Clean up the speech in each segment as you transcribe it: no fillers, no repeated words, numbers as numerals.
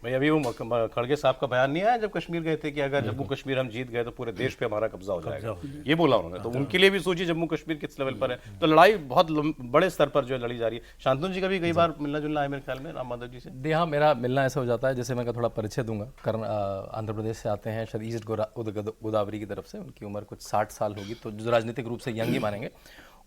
भाई अभी वो खड़गे साहब का बयान नहीं आया जब कश्मीर गए थे कि अगर जम्मू कश्मीर हम जीत गए तो पूरे देश पे हमारा कब्जा हो जाएगा, ये बोला उन्होंने। तो उनके लिए भी सोचिए जम्मू कश्मीर किस लेवल पर है, तो लड़ाई बहुत बड़े स्तर पर जो है लड़ी जा रही है। शांतनु जी का भी कई बार मिलना जुलना है मेरे ख्याल में राम माधव जी से। हाँ, मेरा मिलना ऐसा हो जाता है, जैसे मैं थोड़ा परिचय दूंगा। आंध्र प्रदेश से आते हैं, शायद ईस्ट गोदावरी की तरफ से, उनकी उम्र कुछ 60 साल होगी, तो जो राजनीतिक रूप से यंग ही मानेंगे।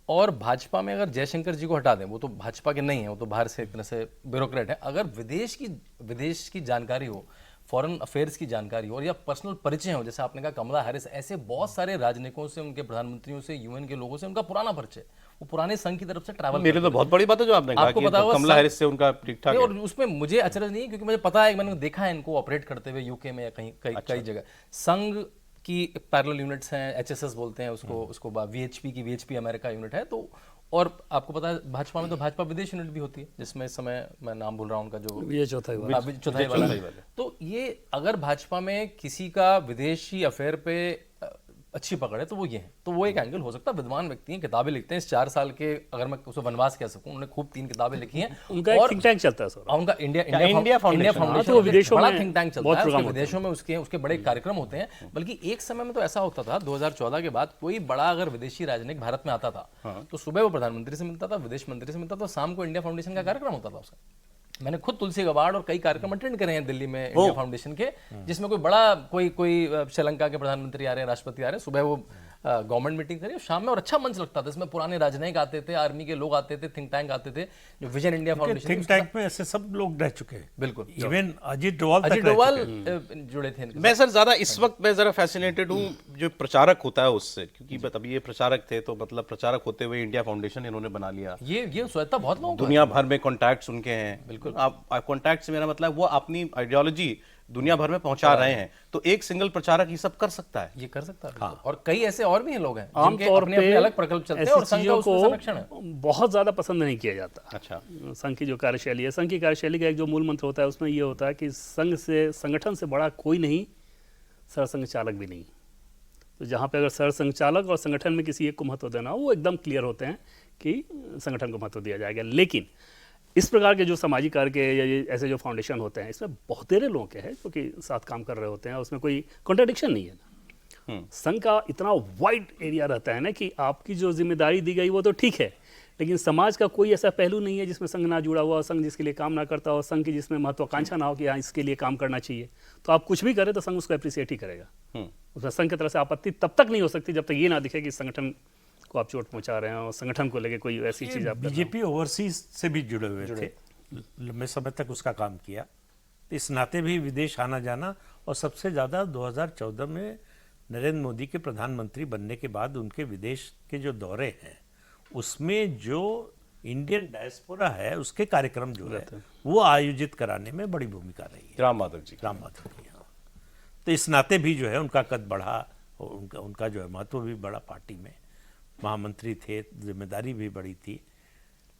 और भाजपा में अगर जयशंकर जी को हटा दें, वो तो भाजपा के नहीं है, वो तो बाहर से एक तरह से ब्यूरोक्रेट है। अगर विदेश की जानकारी हो, फॉरेन अफेयर्स की जानकारी हो, और या पर्सनल परिचय हो, जैसे आपने कहा कमला हैरिस, ऐसे बहुत सारे राजनयिकों से, उनके प्रधानमंत्रियों से, यूएन के लोगों से उनका पुराना परिचय, वो पुराने संघ की तरफ से ट्रैवल। मेरे तो बहुत बड़ी बात है जो आपने कहा, आपको पता होगा कमला हैरिस से उनका ठीक ठाक है। और उसमें मुझे अचरज नहीं है, क्योंकि मुझे पता है, मैंने देखा है इनको ऑपरेट करते हुए यूके में या कहीं कई जगह। संघ की पैरेलल यूनिट्स हैं, एचएसएस बोलते हैं उसको वीएचपी अमेरिका यूनिट है। तो और आपको पता है भाजपा में तो भाजपा विदेश यूनिट भी होती है, जिसमें इस समय मैं नाम भूल रहा हूँ उनका, जो ये चौथाई वाला। तो ये अगर भाजपा में किसी का विदेशी अफेयर पे अच्छी पकड़ है तो वो ये है। तो वो एक एंगल हो सकता है। विद्वान व्यक्ति हैं, किताबें लिखते हैं। इस 4 साल के, अगर मैं उसको वनवास कह सकूं, उन्होंने खूब 3 किताबें लिखी हैं। उनका एक थिंक टैंक चलता है सर, उनका इंडिया फाउंडेशन, तो विदेशों बड़ा में थिंक टैंक चलता है, विदेशों में उसके बड़े कार्यक्रम होते हैं। बल्कि एक समय में तो ऐसा होता था 2014 के बाद, कोई बड़ा अगर विदेशी राजनयिक भारत में आता था तो सुबह वो प्रधानमंत्री से मिलता था, विदेश मंत्री से मिलता था, शाम को इंडिया फाउंडेशन का कार्यक्रम होता था उसका। मैंने खुद तुलसी गबाड़ और कई कार्यक्रम अटेंड करे हैं दिल्ली में इंडिया फाउंडेशन के, जिसमें कोई श्रीलंका के प्रधानमंत्री आ रहे हैं, राष्ट्रपति आ रहे हैं, सुबह वो गवर्नमेंट मीटिंग करी शाम में, और अच्छा मंच लगता था। इसमें पुराने राजनयिक आते थे, आर्मी के लोग आते थे, थिंक टैंक आते थे, जो vision India foundation think tank में ऐसे सब लोग रह चुके हैं। बिल्कुल, इवन अजीत डोवाल जुड़े थे। मैं सर ज्यादा इस वक्त मैं जरा फैसिनेटेड हूँ जो प्रचारक होता है उससे, क्योंकि तब ये प्रचारक थे, तो मतलब प्रचारक होते हुए इंडिया फाउंडेशन इन्होंने बना लिया। ये स्वायत्ता बहुत लोगों को दुनिया भर में कॉन्टैक्ट्स उनके हैं। बिल्कुल, आप कॉन्टैक्ट से मेरा मतलब वो अपनी आइडियोलॉजी दुनिया भर में पहुंचा रहे हैं। तो एक सिंगल प्रचारक ये सब कर सकता है, ये कर सकता है। हाँ। और कई ऐसे और भी हैं लोग हैं जिनके अपने अलग प्रकल्प चलते हैं और संघ का उसमें संरक्षण है। बहुत ज्यादा पसंद नहीं किया जाता। अच्छा, संघ की जो कार्यशैली है, संघ की कार्यशैली का एक जो मूल मंत्र होता है, उसमें ये होता है कि संगठन से बड़ा कोई नहीं, सरसंघ चालक भी नहीं। तो जहाँ पे अगर सरसंघ चालक और संगठन में किसी एक को महत्व देना हो, वो एकदम क्लियर होते हैं कि संगठन को महत्व दिया जाएगा। लेकिन इस प्रकार के जो सामाजिक कार्य के या ऐसे जो फाउंडेशन होते हैं, इसमें बहुत तेरे लोग के हैं जो कि साथ काम कर रहे होते हैं, उसमें कोई कॉन्ट्रडिक्शन नहीं है ना। संघ का इतना वाइड एरिया रहता है ना कि आपकी जो जिम्मेदारी दी गई वो तो ठीक है, लेकिन समाज का कोई ऐसा पहलू नहीं है जिसमें संघ ना जुड़ा हुआ, संघ जिसके लिए काम ना करता हो, संघ की जिसमें महत्वाकांक्षा ना हो कि हाँ इसके लिए काम करना चाहिए। तो आप कुछ भी करें तो संघ उसको अप्रिसिएट ही करेगा। उसमें संघ की तरफ से आपत्ति तब तक नहीं हो सकती जब तक ये ना दिखे कि संगठन को आप चोट पहुंचा रहे हैं और संगठन को लेके कोई ऐसी चीज। आप बीजेपी ओवरसीज से भी जुड़े हुए थे, लंबे समय तक उसका काम किया, इस नाते भी विदेश आना जाना। और सबसे ज़्यादा 2014 में नरेंद्र मोदी के प्रधानमंत्री बनने के बाद उनके विदेश के जो दौरे हैं, उसमें जो इंडियन डायस्पोरा है उसके कार्यक्रम जो है वो आयोजित कराने में बड़ी भूमिका रही है राम माधव की। हाँ, तो इस नाते भी जो है उनका कद बढ़ा, उनका जो है महत्व भी बढ़ा, पार्टी में महामंत्री थे, जिम्मेदारी भी बड़ी थी।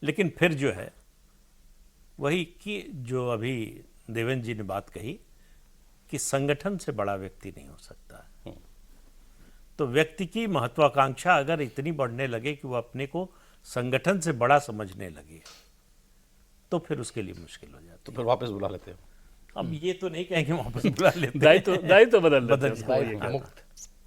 लेकिन फिर जो है वही कि जो अभी देवेंद्र जी ने बात कही कि संगठन से बड़ा व्यक्ति नहीं हो सकता। तो व्यक्ति की महत्वाकांक्षा अगर इतनी बढ़ने लगे कि वो अपने को संगठन से बड़ा समझने लगे, तो फिर उसके लिए मुश्किल हो जाती। तो फिर वापस बुला लेते हैं। अब ये तो नहीं कहेंगे वापस बुला लेते, दायित्व बदल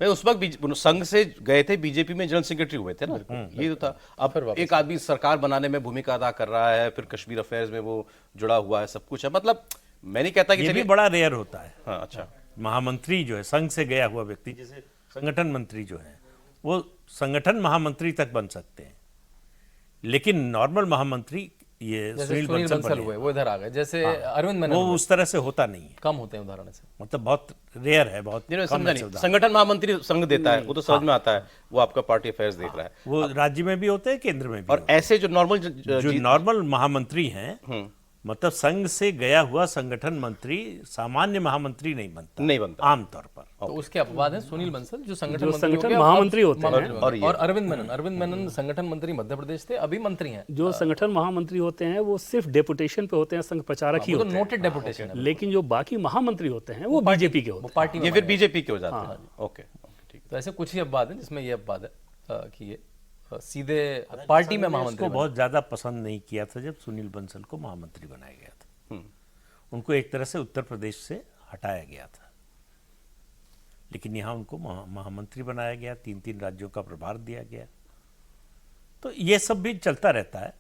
मैं उस वक्त संघ से गए थे, बीजेपी में जनरल सेक्रेटरी हुए थे ना, ये तो था। अब एक आदमी सरकार बनाने में भूमिका अदा कर रहा है, फिर कश्मीर अफेयर्स में वो जुड़ा हुआ है, सब कुछ है। मतलब मैं नहीं कहता कि ये भी बड़ा रेयर होता है। हाँ, अच्छा, महामंत्री जो है संघ से गया हुआ व्यक्ति, जैसे संगठन मंत्री जो है वो संगठन महामंत्री तक बन सकते हैं, लेकिन नॉर्मल महामंत्री ये सुनील बंसल हुए, वो इधर आ गए। जैसे अरविंद मेनन, वो उस तरह से होता नहीं है, कम होते हैं उदाहरण से, मतलब बहुत रेयर है, बहुत संगठन महामंत्री संघ देता है, वो तो समझ में आता है, वो आपका पार्टी अफेयर्स देख रहा है। वो राज्य में भी होते हैं, केंद्र में भी। और ऐसे जो नॉर्मल महामंत्री हैं, मतलब संघ से गया हुआ संगठन मंत्री सामान्य महामंत्री नहीं बनता आमतौर पर। तो उसके अपवाद हैं सुनील बंसल जो संगठन महामंत्री होते हैं, और अरविंद मेनन संगठन मंत्री मध्य प्रदेश थे, अभी मंत्री हैं। जो संगठन महामंत्री होते हैं वो सिर्फ डेपुटेशन पे होते हैं, संघ प्रचारक ही होते हैं, नोटेड डेपुटेशन है। लेकिन जो बाकी महामंत्री होते हैं वो बीजेपी के होते हैं, पार्टी ये फिर बीजेपी के हो जाते हैं। ओके, ठीक। तो ऐसे कुछ ही अपवाद हैं जिसमें ये अपवाद है कि ये सीधे पार्टी में महामंत्री को बहुत ज्यादा पसंद नहीं किया था जब सुनील बंसल को महामंत्री बनाया गया था। उनको एक तरह से उत्तर प्रदेश से हटाया गया था, लेकिन यहाँ उनको महामंत्री बनाया गया, 3 राज्यों का प्रभार दिया गया। तो ये सब भी चलता रहता है।